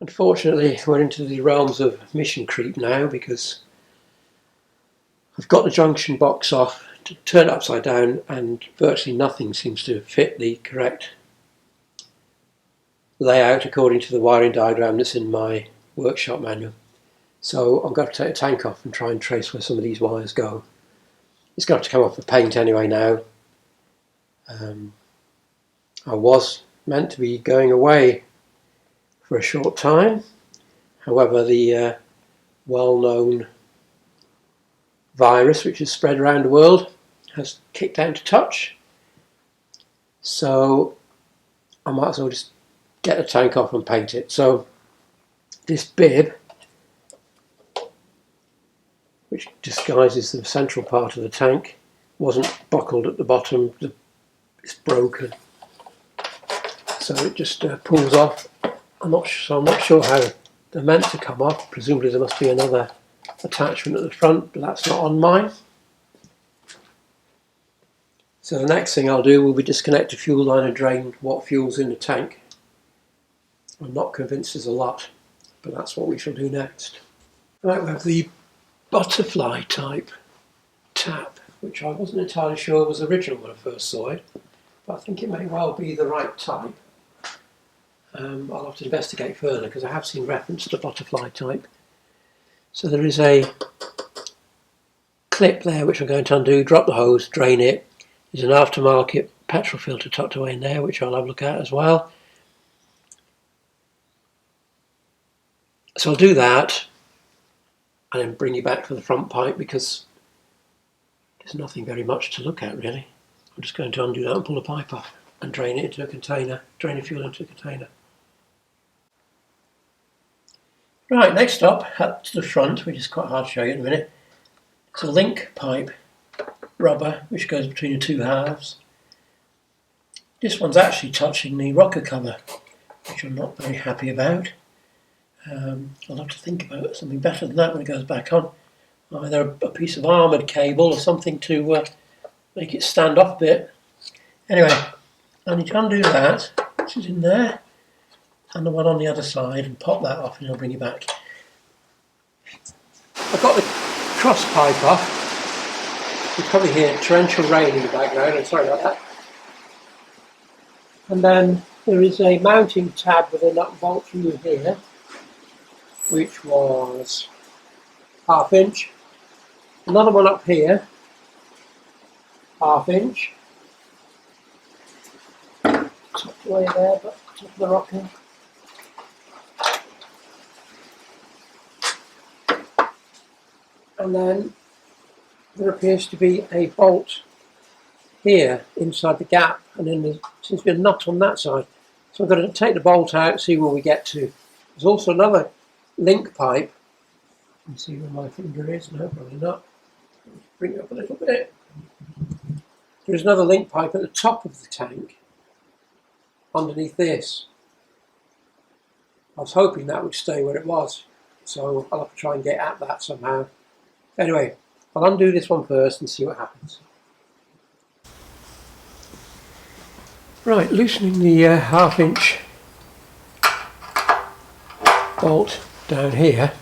Unfortunately, we're into the realms of mission creep now, because I've got the junction box off to turn it upside down and virtually nothing seems to fit the correct layout according to the wiring diagram that's in my workshop manual. So I'm going to take the tank off and try and trace where some of these wires go. It's going to have to come off the paint anyway now. I was meant to be going away for a short time. However, the well-known virus which has spread around the world has kicked out to touch. So I might as well just get the tank off and paint it. So this bib, which disguises the central part of the tank, wasn't buckled at the bottom. It's broken, so it just pulls off. I'm not sure how they're meant to come off. Presumably there must be another attachment at the front, but that's not on mine. So the next thing I'll do will be disconnect the fuel line and drain what fuel's in the tank. I'm not convinced there's a lot, but that's what we shall do next. Right, we have the butterfly type tap, which I wasn't entirely sure was original when I first saw it, but I think it may well be the right type. I'll have to investigate further because I have seen reference to butterfly type. So there is a clip there which I'm going to undo, drop the hose, drain it. There's an aftermarket petrol filter tucked away in there which I'll have a look at as well. So I'll do that and then bring you back to the front pipe because there's nothing very much to look at really. I'm just going to undo that and pull the pipe off and drain it into a container, drain the fuel into a container. Right, next up, at the front, which is quite hard to show you in a minute, it's a link pipe rubber which goes between the two halves. This one's actually touching the rocker cover, which I'm not very happy about. I'll have to think about something better than that when it goes back on. Either a piece of armoured cable or something to make it stand up a bit. Anyway, I need to undo that, which is in there, and the one on the other side, and pop that off and I'll bring you back. I've got the cross pipe off. You can probably hear torrential rain in the background, I'm sorry about that. And then there is a mounting tab with a nut and bolt through here, which was 1/2 inch. Another one up here, 1/2 inch. Tucked away there, but top of the rocker. And then there appears to be a bolt here inside the gap, and then there seems to be a nut on that side. So I'm going to take the bolt out and see where we get to. There's also another link pipe. You can see where my finger is. No, probably not. Bring it up a little bit. There's another link pipe at the top of the tank underneath this. I was hoping that would stay where it was, so I'll have to try and get at that somehow. Anyway, I'll undo this one first and see what happens. Right, loosening the 1/2 inch bolt down here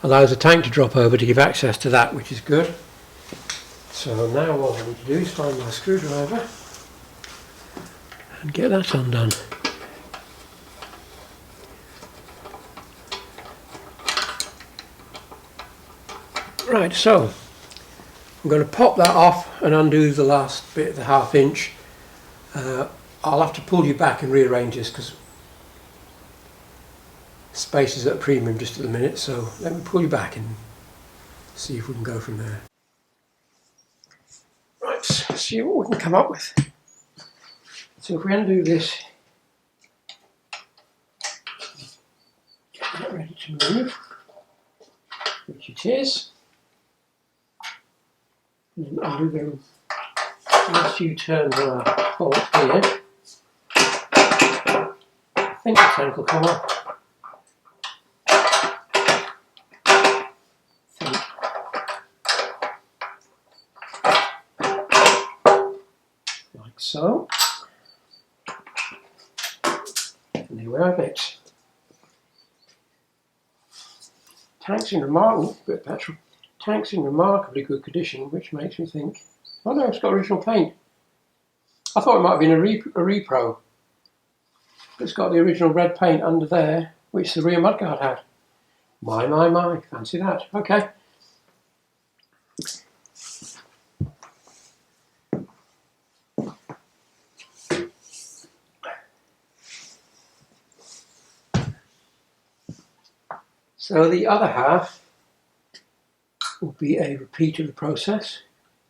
allows the tank to drop over to give access to that, which is good. So now what I need to do is find my screwdriver and get that undone. Right, so I'm going to pop that off and undo the last bit of the 1/2 inch. I'll have to pull you back and rearrange this because space is at a premium just at the minute, so let me pull you back and see if we can go from there. Right, let's see what we can come up with. So if we undo this, get that ready to move, which it is. And then undo the last few turns on our bolt here. I think the tank will come up. Like so. And there we have it. Tank's in remarkably good condition, which makes me think, oh no, it's got original paint. I thought it might have been a repro. It's got the original red paint under there, which the rear mudguard had. My, fancy that. Okay. So the other half will be a repeat of the process,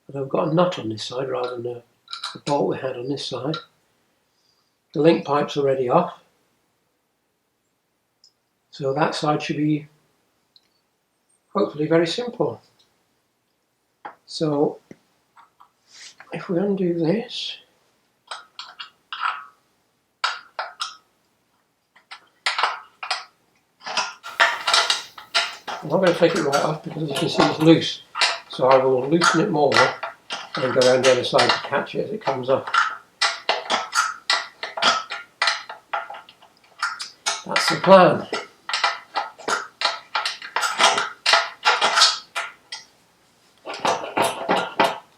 but I've got a nut on this side rather than the bolt we had on this side. The link pipe's already off, so that side should be hopefully very simple. So if we undo this, I'm not going to take it right off because as you can see it's loose, so I will loosen it more and go around the other side to catch it as it comes up. That's the plan.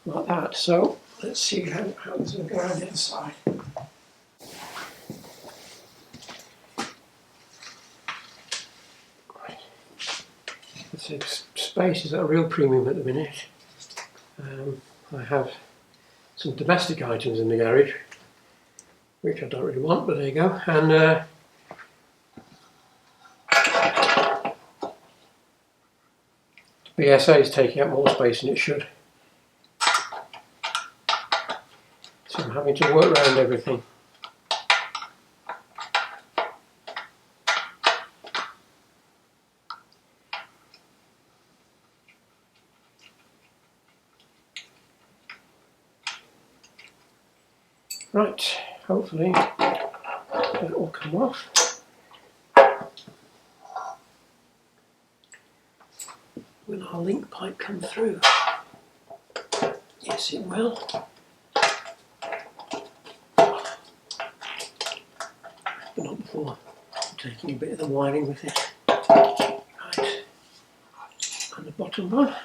Like that. So let's see how this will go around the other side. The space is at a real premium at the minute. I have some domestic items in the garage, which I don't really want, but there you go. And the BSA is taking up more space than it should. So I'm having to work around everything. Right, hopefully that will come off. Will our link pipe come through? Yes, it will. But not before I'm taking a bit of the wiring with it. Right, and the bottom one.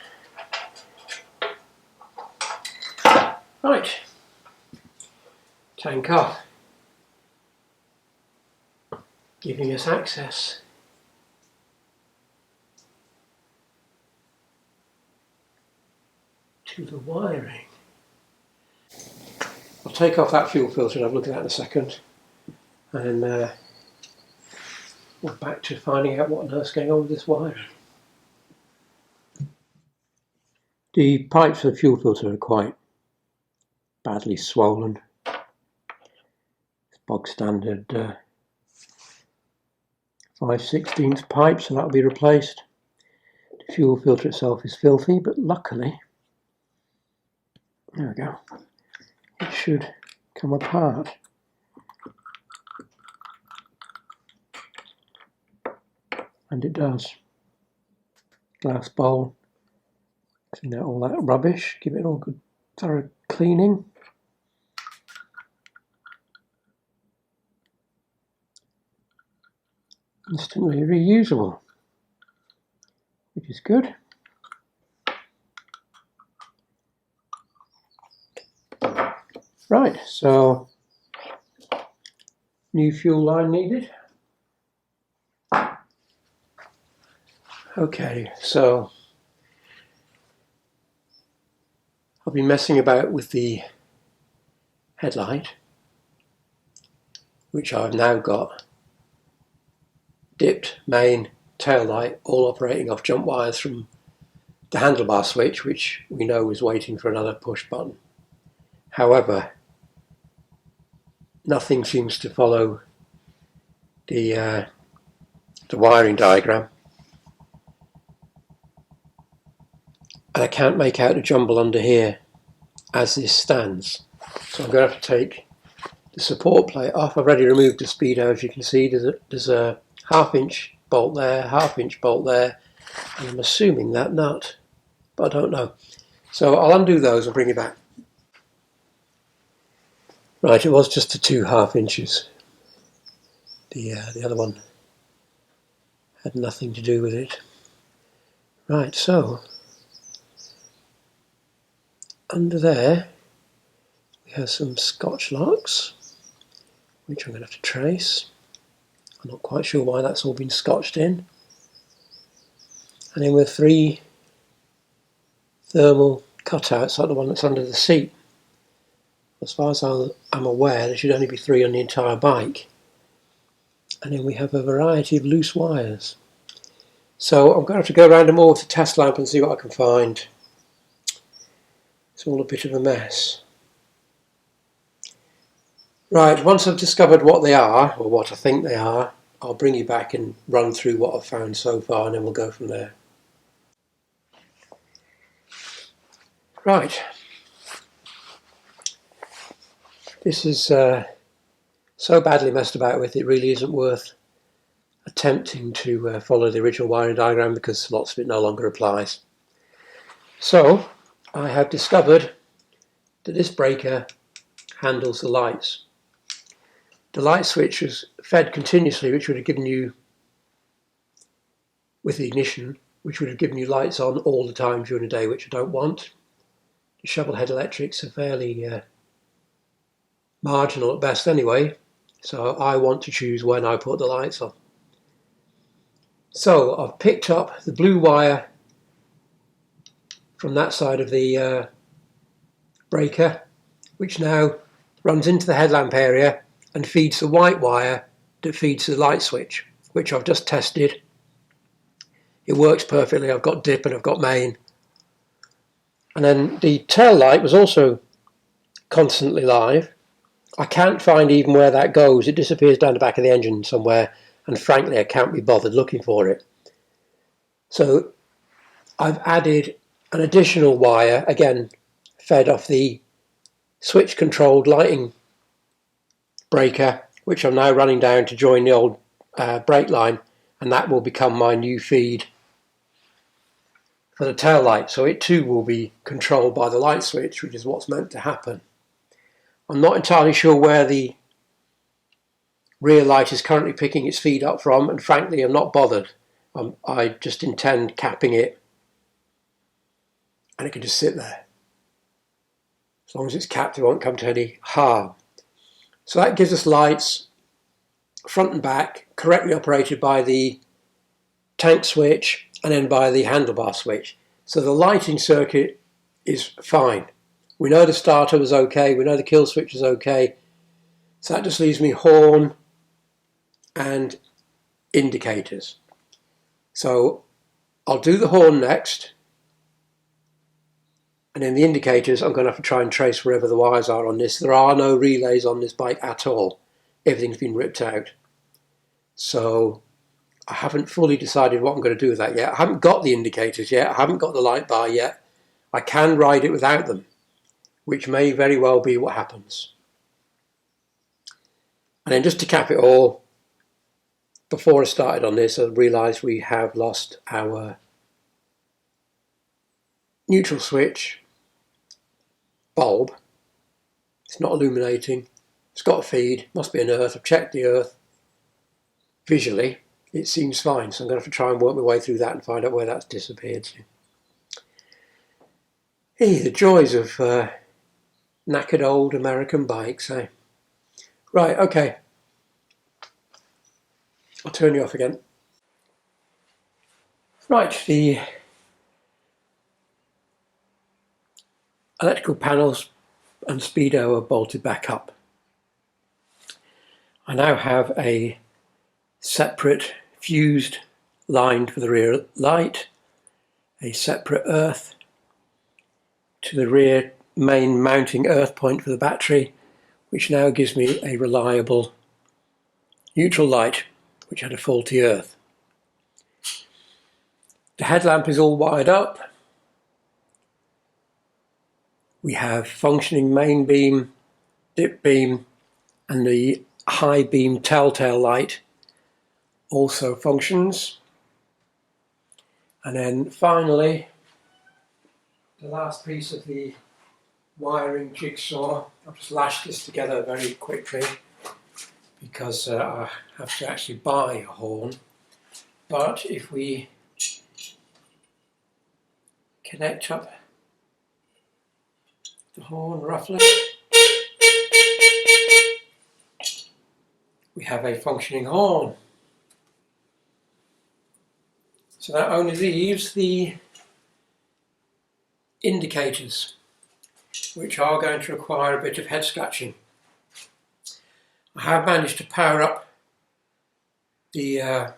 Right. Tank off, giving us access to the wiring. I'll take off that fuel filter and have a look at that in a second, and we're back to finding out what on earth's going on with this wiring. The pipes for the fuel filter are quite badly swollen. Bog standard 5/16 pipe, so that'll be replaced. The fuel filter itself is filthy, but luckily, there we go, it should come apart. And it does. Glass bowl, clean out all that rubbish, give it all good thorough cleaning. Instantly reusable, which is good. Right, so new fuel line needed. Okay, so I've been messing about with the headlight, which I've now got dipped, main, tail light, all operating off jump wires from the handlebar switch, which we know is waiting for another push button. However, nothing seems to follow the wiring diagram, and I can't make out the jumble under here as this stands. So I'm going to have to take the support plate off. I've already removed the speedo, as you can see. There's a half-inch bolt there, half-inch bolt there, and I'm assuming that nut, but I don't know. So I'll undo those and bring it back. Right, it was just the 2 half-inches. The other one had nothing to do with it. Right, so under there we have some Scotch locks, which I'm going to have to trace. I'm not quite sure why that's all been scotched in. And then with 3 thermal cutouts like the one that's under the seat. As far as I'm aware, there should only be 3 on the entire bike. And then we have a variety of loose wires. So I'm going to have to go around them all with a test lamp and see what I can find. It's all a bit of a mess. Right, once I've discovered what they are, or what I think they are, I'll bring you back and run through what I've found so far, and then we'll go from there. Right. This is so badly messed about with, it really isn't worth attempting to follow the original wiring diagram because lots of it no longer applies. So I have discovered that this breaker handles the lights. The light switch was fed continuously, which would have given you, with the ignition, which would have given you lights on all the time during the day, which I don't want. The Shovelhead electrics are fairly marginal at best anyway, so I want to choose when I put the lights on. So I've picked up the blue wire from that side of the breaker, which now runs into the headlamp area and feeds the white wire that feeds the light switch, which I've just tested. It works perfectly. I've got dip and I've got main. And then the tail light was also constantly live. I can't find even where that goes. It disappears down the back of the engine somewhere, and frankly I can't be bothered looking for it. So I've added an additional wire, again fed off the switch controlled lighting breaker, which I'm now running down to join the old brake line, and that will become my new feed for the tail light. So it too will be controlled by the light switch, which is what's meant to happen. I'm not entirely sure where the rear light is currently picking its feed up from, and frankly I'm not bothered. I just intend capping it and it can just sit there. As long as it's capped, it won't come to any harm. So that gives us lights front and back, correctly operated by the tank switch and then by the handlebar switch. So the lighting circuit is fine. We know the starter was okay, we know the kill switch is okay. So that just leaves me horn and indicators. So I'll do the horn next, and then the indicators I'm going to have to try and trace wherever the wires are on this. There are no relays on this bike at all. Everything's been ripped out. So I haven't fully decided what I'm going to do with that yet. I haven't got the indicators yet. I haven't got the light bar yet. I can ride it without them, which may very well be what happens. And then just to cap it all, before I started on this, I realised we have lost our neutral switch bulb. It's not illuminating. It's got a feed. Must be an earth. I've checked the earth. Visually, it seems fine. So I'm going to have to try and work my way through that and find out where that's disappeared to. Hey, the joys of knackered old American bikes, eh? Right, okay. I'll turn you off again. Right, the electrical panels and speedo are bolted back up. I now have a separate fused line for the rear light, a separate earth to the rear main mounting earth point for the battery, which now gives me a reliable neutral light which had a faulty earth. The headlamp is all wired up. We have functioning main beam, dip beam, and the high beam telltale light also functions. And then finally, the last piece of the wiring jigsaw. I'll just lash this together very quickly because I have to actually buy a horn. But if we connect up the horn roughly. We have a functioning horn. So that only leaves the indicators, which are going to require a bit of head scratching. I have managed to power up the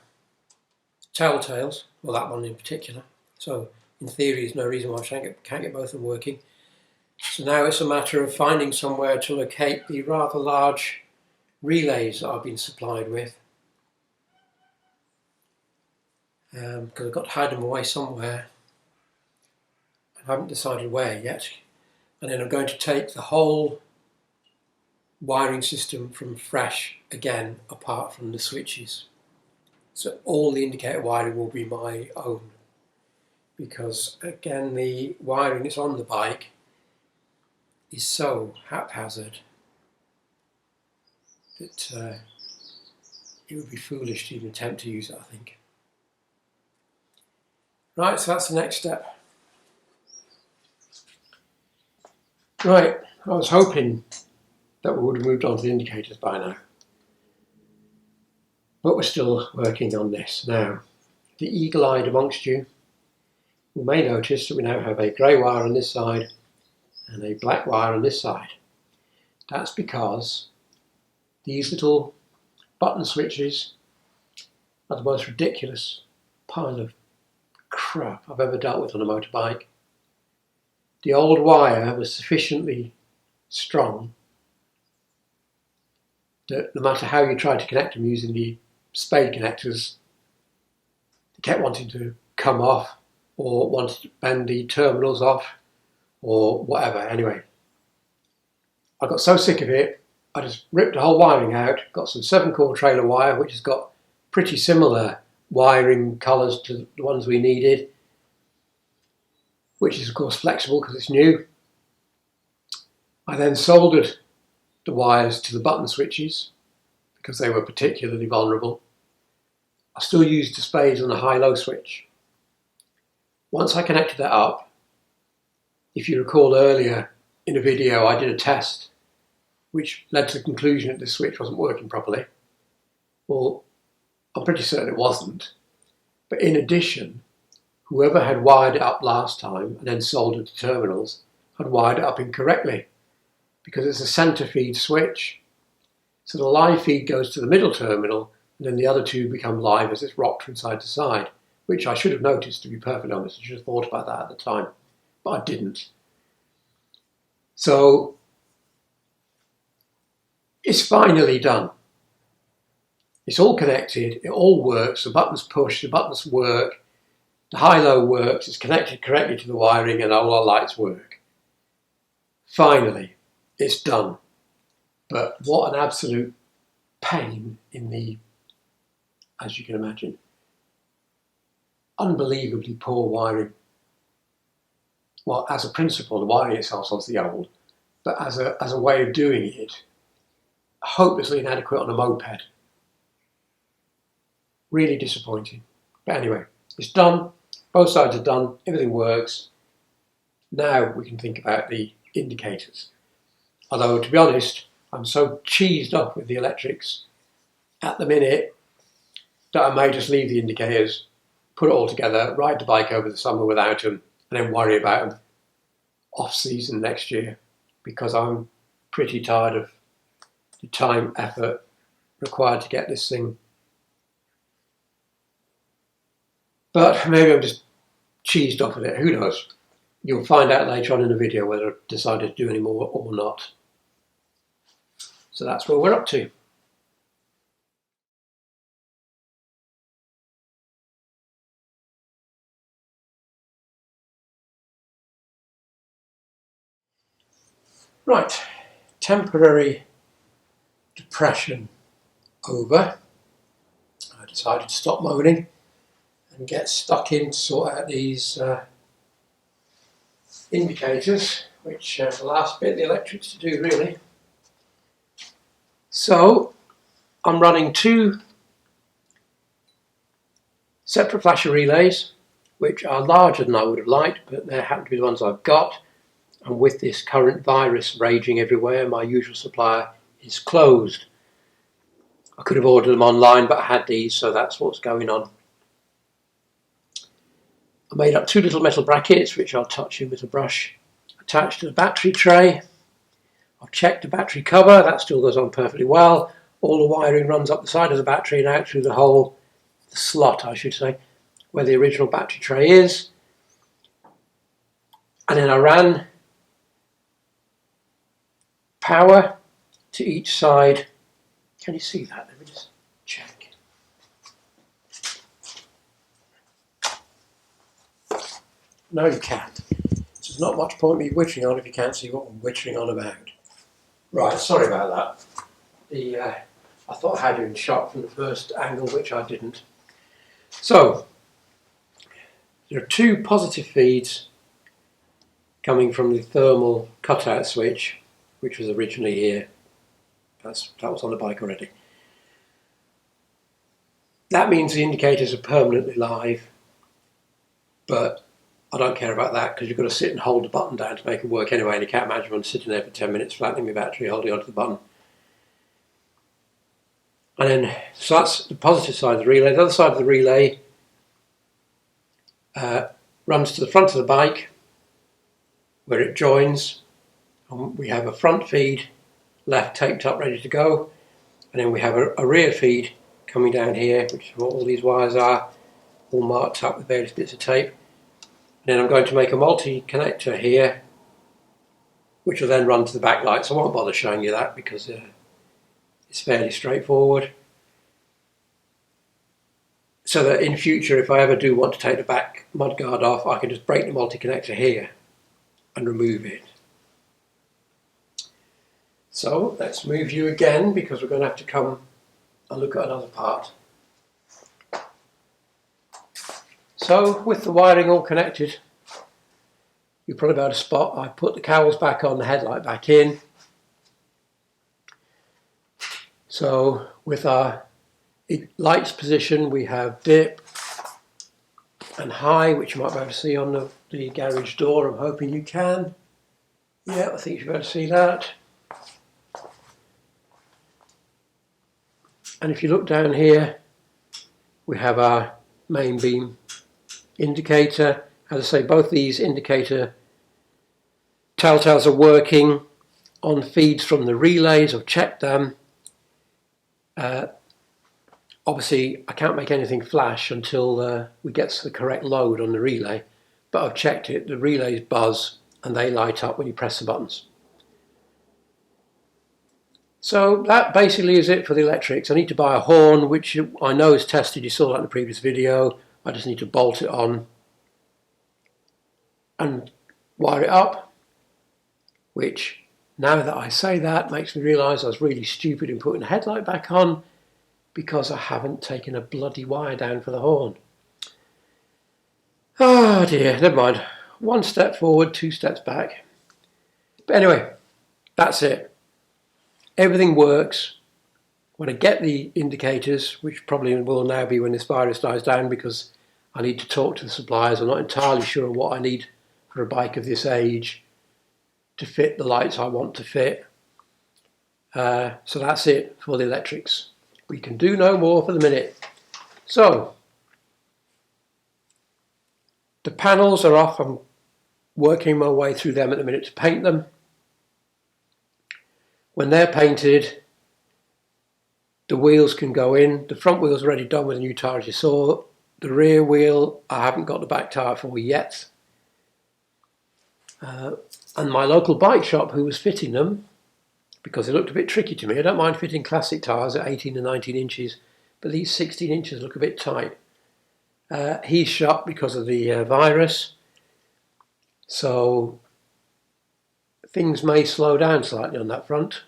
telltales, well, that one in particular, so in theory there's no reason why I can't get both of them working. So now it's a matter of finding somewhere to locate the rather large relays that I've been supplied with, because I've got to hide them away somewhere. I haven't decided where yet. And then I'm going to take the whole wiring system from fresh again, apart from the switches. So all the indicator wiring will be my own, because again the wiring that's on the bike is so haphazard that it would be foolish to even attempt to use it, I think. Right, so that's the next step. Right, I was hoping that we would have moved on to the indicators by now, but we're still working on this. Now, the eagle-eyed amongst you may notice that we now have a grey wire on this side and a black wire on this side. That's because these little button switches are the most ridiculous pile of crap I've ever dealt with on a motorbike. The old wire was sufficiently strong that no matter how you tried to connect them using the spade connectors, they kept wanting to come off or wanted to bend the terminals off or whatever. Anyway, I got so sick of it, I just ripped the whole wiring out, got some 7-core trailer wire, which has got pretty similar wiring colours to the ones we needed, which is of course flexible because it's new. I then soldered the wires to the button switches because they were particularly vulnerable. I still used the spades on the high-low switch. Once I connected that up, if you recall earlier in a video I did a test which led to the conclusion that the switch wasn't working properly. Well, I'm pretty certain it wasn't. But in addition, whoever had wired it up last time and then soldered the terminals had wired it up incorrectly, because it's a center feed switch. So the live feed goes to the middle terminal and then the other two become live as it's rocked from side to side, which I should have noticed, to be perfectly honest. I should have thought about that at the time, but I didn't. So it's finally done. It's all connected, it all works, the buttons push, the buttons work, the high-low works, it's connected correctly to the wiring, and all our lights work. Finally, it's done. But what an absolute pain in the, as you can imagine, unbelievably poor wiring. Well, as a principle, the wiring itself is obviously old, but as a way of doing it, hopelessly inadequate on a moped. Really disappointing. But anyway, it's done. Both sides are done. Everything works. Now we can think about the indicators. Although, to be honest, I'm so cheesed up with the electrics at the minute that I may just leave the indicators, put it all together, ride the bike over the summer without them, and then worry about them off-season next year, because I'm pretty tired of the time, effort required to get this thing. But maybe I'm just cheesed off with it, who knows? You'll find out later on in the video whether I've decided to do any more or not. So that's where we're up to. Right, temporary depression over. I decided to stop moaning and get stuck in to sort out these indicators, which the last bit of the electrics to do really. So I'm running 2 separate flasher relays which are larger than I would have liked, but they happen to be the ones I've got. And with this current virus raging everywhere, my usual supplier is closed. I could have ordered them online, but I had these, so that's what's going on. I made up 2 little metal brackets, which I'll touch in with a brush, attached to the battery tray. I've checked the battery cover, that still goes on perfectly well. All the wiring runs up the side of the battery and out through the hole, the slot I should say, where the original battery tray is. And then I ran power to each side. Can you see that? Let me just check. No, you can't. There's not much point me wittering on if you can't see what I'm wittering on about. Right, sorry about that. I thought I had you in shot from the first angle, which I didn't. So, there are 2 positive feeds coming from the thermal cutout switch, which was originally here. That was on the bike already. That means the indicators are permanently live, but I don't care about that because you've got to sit and hold the button down to make it work anyway, and you can't imagine I'm sitting there for 10 minutes flattening my battery, holding onto the button. And then, so that's the positive side of the relay. The other side of the relay runs to the front of the bike where it joins, and we have a front feed left taped up ready to go, and then we have a rear feed coming down here, which is what all these wires are, all marked up with various bits of tape. And then I'm going to make a multi-connector here, which will then run to the backlight, so I won't bother showing you that because it's fairly straightforward. So that in future, if I ever do want to take the back mudguard off, I can just break the multi-connector here and remove it. So let's move you again, because we're going to have to come and look at another part. So with the wiring all connected, you'll probably be able to spot I put the cowls back on, the headlight back in. So with our lights position, we have dip and high, which you might be able to see on the garage door. I'm hoping you can. Yeah, I think you'll be able to see that. And if you look down here, we have our main beam indicator. As I say, both these indicator telltales are working on feeds from the relays. I've checked them. Obviously, I can't make anything flash until we get to the correct load on the relay, but I've checked it. The relays buzz and they light up when you press the buttons. So that basically is it for the electrics. I need to buy a horn, which I know is tested. You saw that in the previous video. I just need to bolt it on and wire it up, which, now that I say that, makes me realise I was really stupid in putting the headlight back on because I haven't taken a bloody wire down for the horn. Oh dear, never mind. 1 step forward, 2 steps back. But anyway, that's it. Everything works. When I get the indicators, which probably will now be when this virus dies down, because I need to talk to the suppliers. I'm not entirely sure what I need for a bike of this age to fit the lights I want to fit. So that's it for the electrics. We can do no more for the minute. So, the panels are off. I'm working my way through them at the minute to paint them. When they're painted, the wheels can go in. The front wheel's already done with a new tyre, as you saw. The rear wheel, I haven't got the back tyre for yet. And my local bike shop, who was fitting them, because it looked a bit tricky to me. I don't mind fitting classic tyres at 18 and 19 inches, but these 16 inches look a bit tight. He's shut because of the virus, so things may slow down slightly on that front.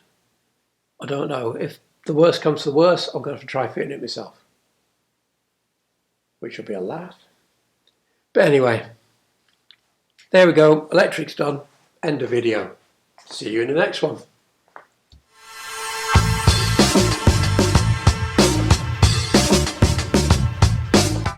I don't know. If the worst comes to the worst, I'm going to have to try fitting it myself, which will be a laugh. But anyway, there we go. Electric's done. End of video. See you in the next one.